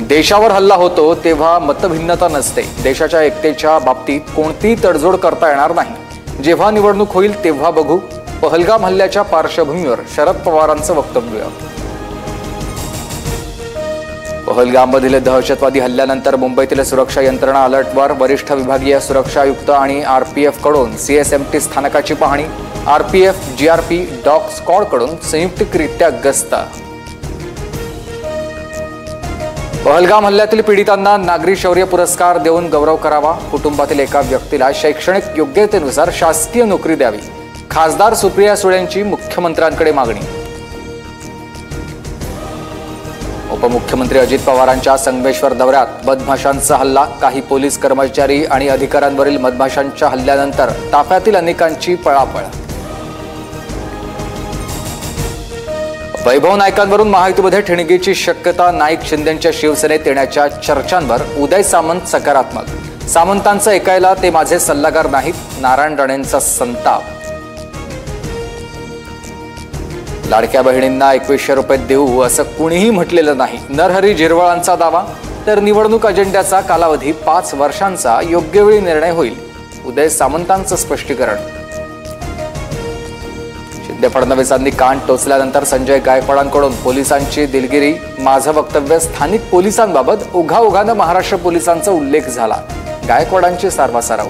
देशावर हल्ला होतो तेव्हा मतभिन्नता नसते। देशाच्या एकतेच्या बाबतीत कोणतीही तडजोड करता येणार नाही। जेव्हा निवडणूक होईल तेव्हा बघू। पहलगाम हल्ल्याच्या पार्श्वभूमीवर शरद पवारांचं वक्तव्य। पहलगाममधील दहशतवादी हल्ल्यानंतर मुंबईतील सुरक्षा यंत्रणा अलर्टवर। वरिष्ठ विभागीय सुरक्षा आयुक्त आणि आरपीएफ कडून सीएसएमटी स्थानकाची पाहणी। आरपीएफ जीआरपी डॉग स्क्वॉड कडून संयुक्तरित्या गस्त। पहलगाम हल्ल्यातील पीडितांना नागरी शौर्य पुरस्कार देऊन गौरव करावा। कुटुंबातील एका व्यक्तीला शैक्षणिक योग्यतेनुसार शासकीय नोकरी द्यावी। खासदार सुप्रिया सुळेंची मुख्यमंत्र्यांकडे मागणी। उपमुख्यमंत्री अजित पवारांच्या संगमेश्वर दौऱ्यात मधमाशांचा हल्ला। काही पोलीस कर्मचारी आणि अधिकाऱ्यांवरील मधमाशांच्या हल्ल्यानंतर ताफ्यातील अनेकांची पळापळ। वैभव नाईकांवरून महायुतीमध्ये ठिणगीची शक्यता। नाईक शिंदेंच्या शिवसेनेत येण्याच्या चर्चांवर उदय सामंत सकारात्मक। सामंतांचं ऐकायला ते माझे सल्लागार नाहीत। नारायण राणेंचा संताप। लाडक्या बहिणींना 2100 रुपये देऊ असं कुणीही म्हटलेलं नाही। नरहरी झिरवळांचा दावा। तर निवडणूक अजेंड्याचा कालावधी 5 वर्षांचा योग्य वेळी निर्णय होईल। उदय सामंतांचं स्पष्टीकरण। शिंदे फडणवीसांनी कान टोचल्यानंतर संजय गायकवाडांकडून पोलिसांची दिलगिरी। माझं वक्तव्य स्थानिक पोलिसांबाबत ओघाओघानं महाराष्ट्र पोलिसांचा उल्लेख झाला। गायकवाडांची सारवासारव।